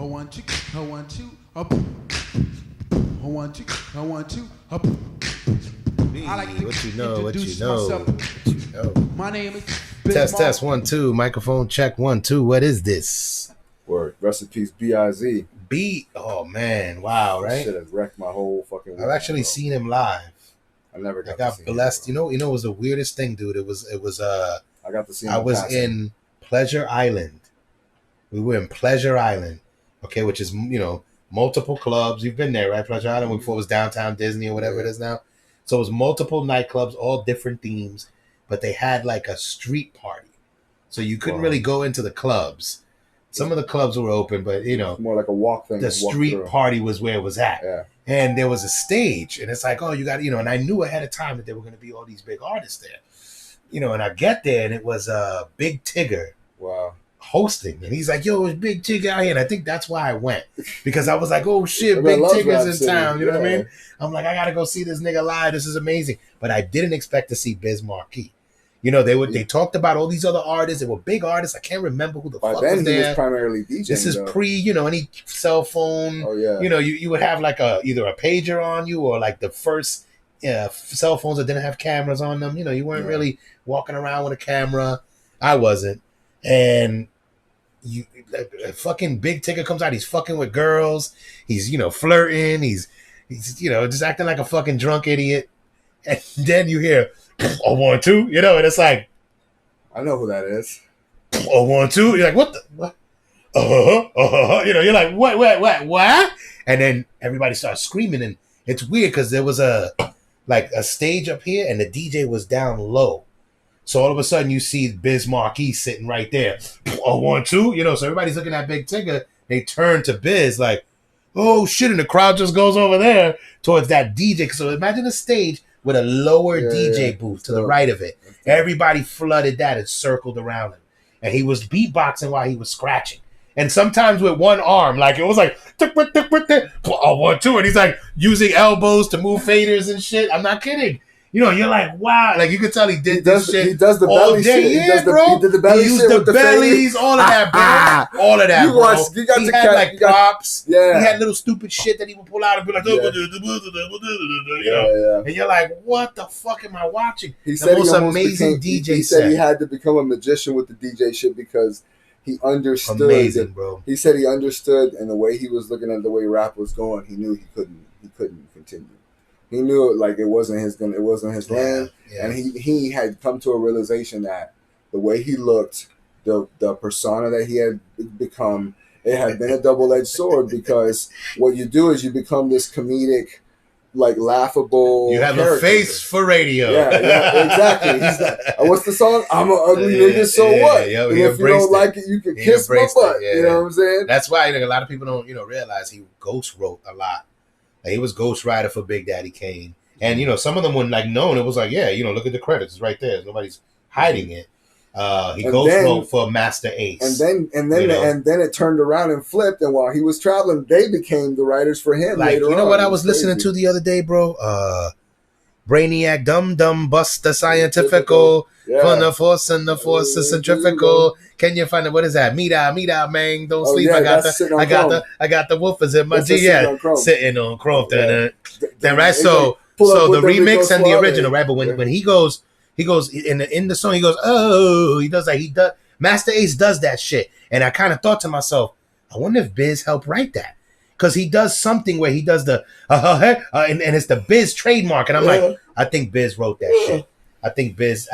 1 2 1 2 up 1 2 1 2 up. I like to introduce myself. My name is Biz Markie. Test 1 2 microphone check 1 2. What is this? Word. Rest in peace, Biz. Oh man, wow, right? Shit has wrecked my whole fucking week. I've actually seen him live. I never got. I got to see blessed. him, You know, it was the weirdest thing, dude. It was. I got to see him. I was in Pleasure Island. We were in Pleasure Island, okay, which is multiple clubs. You've been there, right? Pleasure Island before it was downtown Disney or whatever it is now. So it was multiple nightclubs, all different themes, but they had like a street party, so you couldn't really go into the clubs. Some of the clubs were open, but more like a walk thing. The street party was where it was at. Yeah. And there was a stage, and it's like, oh, you got, and I knew ahead of time that there were going to be all these big artists there, and I get there, and it was Big Tigger. Wow. Hosting, and he's like, yo, it's Big Tigger out here, and I think that's why I went, because I was like, oh shit, Big Tigger's in town, you know what I mean? I'm like, I gotta go see this nigga live, this is amazing. But I didn't expect to see Biz Markie. They talked about all these other artists. They were big artists. I can't remember who the fuck was there. He was primarily DJing. This is pre, any cell phone. Oh yeah. You would have like either a pager on you or like the first cell phones that didn't have cameras on them. You weren't really walking around with a camera. I wasn't. And fucking Big Tigger comes out. He's fucking with girls. He's flirting. He's just acting like a fucking drunk idiot. And then you hear 1 2, and it's like, I know who that is. 1 2. You're like, what the what? You're like, what? And then everybody starts screaming, and it's weird because there was a stage up here, and the DJ was down low. So all of a sudden you see Biz Markie sitting right there. 1 2, so everybody's looking at Big Tigger. They turn to Biz like, oh shit, and the crowd just goes over there towards that DJ. So imagine a stage with a lower DJ booth to the right of it. Everybody flooded that and circled around him. And he was beatboxing while he was scratching. And sometimes with one arm, like it was like 1 2, and he's like using elbows to move faders and shit. I'm not kidding. You're like, wow. Like, you could tell he did this shit. He does the all belly day. shit. Yeah, bro. He did the belly he used shit the with the bellies, fade. all of that, bro. All of that, bro. He had props. Yeah. He had little stupid shit that he would pull out and be like, And you're like, what the fuck am I watching? He said the most amazing DJ He said he had to become a magician with the DJ shit because he understood. Amazing, bro. He said he understood, and the way he was looking at the way rap was going, he knew he couldn't continue. He knew it wasn't his land, and he had come to a realization that the way he looked, the persona that he had become, it had been a double-edged sword, because what you do is you become this comedic, laughable. You have character. a face for radio. Yeah, exactly. He's like, what's the song? I'm an ugly nigga, so what? Yeah, and if you don't like it, you can kiss my butt. You know what I'm saying? That's why a lot of people don't realize he ghost wrote a lot. He was ghostwriter for Big Daddy Kane. And, some of them weren't known. It was like, look at the credits. It's right there. Nobody's hiding it. He ghost wrote for Master Ace. And then it turned around and flipped. And while he was traveling, they became the writers for him later on. You know what I was listening to the other day, bro? Brainiac, Dum Buster, Scientifical, Fun the Force and the Force is Centrifugal. Can you find it? What is that? Meet out, man. Don't sleep. Yeah, I got the woofers in my G. Sitting on Chrome. Then right. So the remix and the original, right? But when he goes in the song, he goes, oh, he does that. Master Ace does that shit, and I kind of thought to myself, I wonder if Biz helped write that. Because he does something where he does the and it's the Biz trademark, and I'm like, I think Biz wrote that shit. I think Biz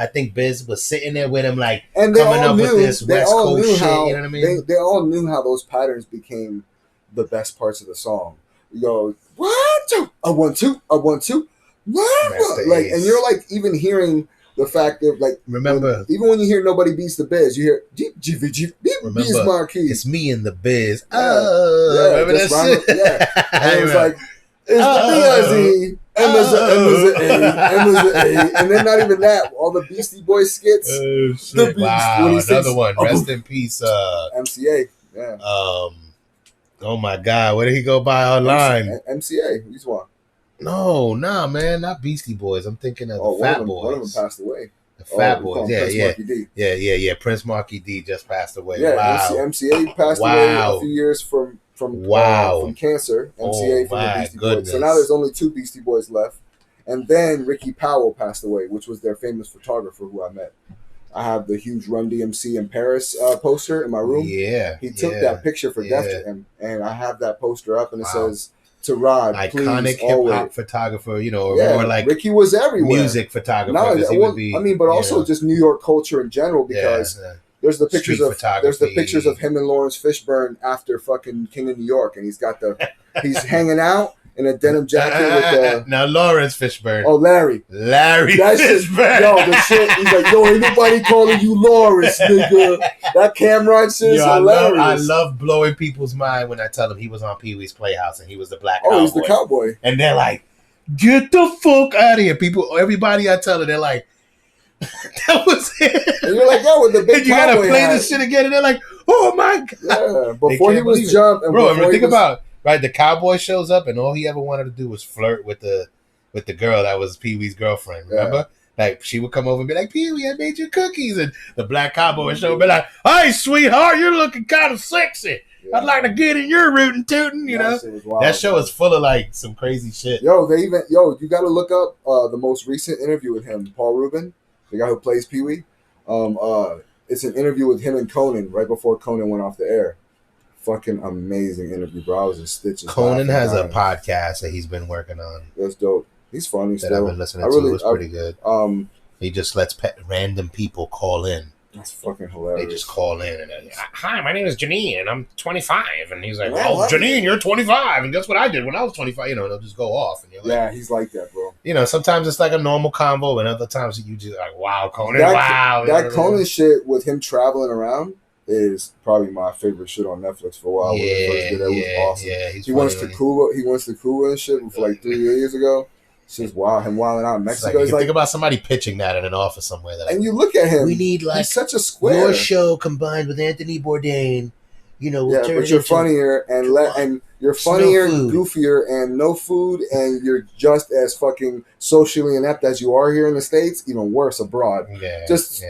was sitting there with him, and coming up with this West Coast shit. You know what I mean? They all knew how those patterns became the best parts of the song. You go 1 2, a 1 2, a 1 2, and you're even hearing the fact that remember, even when you hear Nobody Beats the Biz, you hear Biz Markie. It's me and the Biz. Remember that shit? Yeah, and it was like, it's B-I-Z, Emma's A, and then not even that, all the Beastie Boys skits. The Beast, wow, another one. Rest in peace, MCA. Yeah. Oh my God, what did he go by online? MCA. He's one. No, man, not Beastie Boys. I'm thinking of the Fat Boys. One of them passed away. The Fat Boys, yeah. Prince Markie D just passed away. Yeah, wow. MCA passed away a few years from from cancer, MCA from the Beastie Boys. So now there's only 2 Beastie Boys left. And then Ricky Powell passed away, which was their famous photographer who I met. I have the huge Run DMC in Paris poster in my room. Yeah. He took that picture for Def Jam, and I have that poster up, and it says, to Rod, iconic hip-hop photographer, you know, or like Ricky was everywhere. Music photographer. But also just New York culture in general, because there's the pictures of him and Laurence Fishburne after fucking King of New York, and he's hanging out in a denim jacket with now Laurence Fishburne. Oh, Larry Fishburne. Yo, the shit. He's like, yo, ain't nobody calling you Laurence, nigga. That Cameron shit is hilarious. I love blowing people's mind when I tell them he was on Pee Wee's Playhouse and he was the black cowboy. Oh, he's the cowboy. And they're like, get the fuck out of here. Everybody I tell them, they're like, that was it. And you're like, yo, with the big and you gotta play this shit again, and they're like, oh my god. Yeah, before he was jumped. Bro, think about right, the cowboy shows up and all he ever wanted to do was flirt with the girl that was Pee Wee's girlfriend. Remember? Like she would come over and be like, Pee Wee, I made you cookies, and the black cowboy would show up and be like, hey, sweetheart, you're looking kind of sexy. Yeah. I'd like to get in your rootin' tootin', you know. That show is full of like some crazy shit. You gotta look up the most recent interview with him, Paul Rubin, the guy who plays Pee Wee. It's an interview with him and Conan right before Conan went off the air. Fucking amazing interview, bro. I was in stitches. Conan has a podcast that he's been working on. That's dope. He's funny. That I've been listening to. It's pretty good. He just lets random people call in. That's fucking hilarious. They just call in and hi, my name is Janine and I'm 25. And he's like, well, Janine, you're 25. And guess what I did when I was 25? You know, they'll just go off. And you're like, he's like that, bro. You know, sometimes it's like a normal convo, and other times you just like, wow, Conan, wow. That Conan shit with him traveling around is probably my favorite shit on Netflix for a while. When it first did, that was awesome. Yeah, he went to Cuba and shit for like 3 years ago. It's just wild. Him wilding out in Mexico. Like, think about somebody pitching that in an office somewhere. And you look at him. We need like he's such a square. Your show combined with Anthony Bourdain. You know, but you're funnier and you're funnier, goofier, and no food, and you're just as fucking socially inept as you are here in the States. Even worse abroad.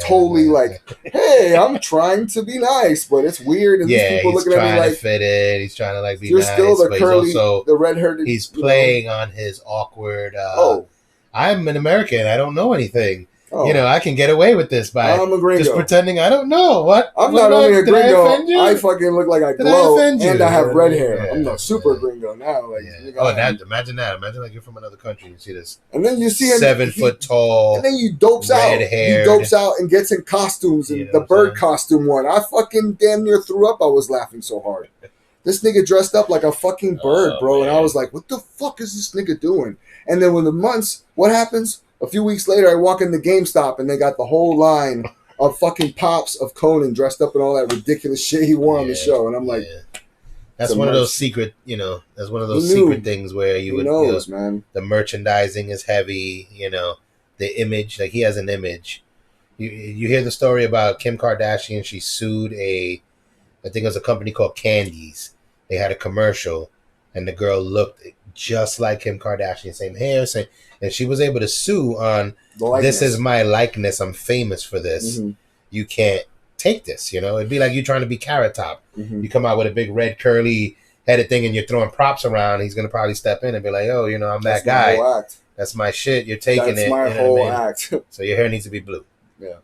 Totally like, hey, I'm trying to be nice, but it's weird, and these people looking at me like, fit in. He's trying to like be you're nice. Still the curly, the red-haired. He's playing on his awkward. I'm an American. I don't know anything. You know, I can get away with this by just pretending I don't know. I'm not only a gringo, I fucking look like I glow, and I have red hair. I'm not super gringo now. Like, imagine that. Imagine like you're from another country. You see this, and then you see him 7 foot tall, and then you dopes out. He dopes out and gets in costumes, and the bird costume one. I fucking damn near threw up. I was laughing so hard. This nigga dressed up like a fucking bird, bro, and I was like, what the fuck is this nigga doing? And then what happens? A few weeks later, I walk into GameStop and they got the whole line of fucking pops of Conan dressed up in all that ridiculous shit he wore on the show. And I'm like, that's one of those secret, that's one of those secret things where man. The merchandising is heavy, the image, like he has an image. You hear the story about Kim Kardashian. She sued I think it was a company called Candies. They had a commercial and the girl looked just like Kim Kardashian, same hair, same. And she was able to sue on, this is my likeness, I'm famous for this. Mm-hmm. You can't take this, It'd be like you trying to be Carrot Top. Mm-hmm. You come out with a big red curly headed thing and you're throwing props around, he's going to probbe step in and be like, oh, I'm that guy. That's my shit. You're taking it. That's my whole act. So your hair needs to be blue. Yeah.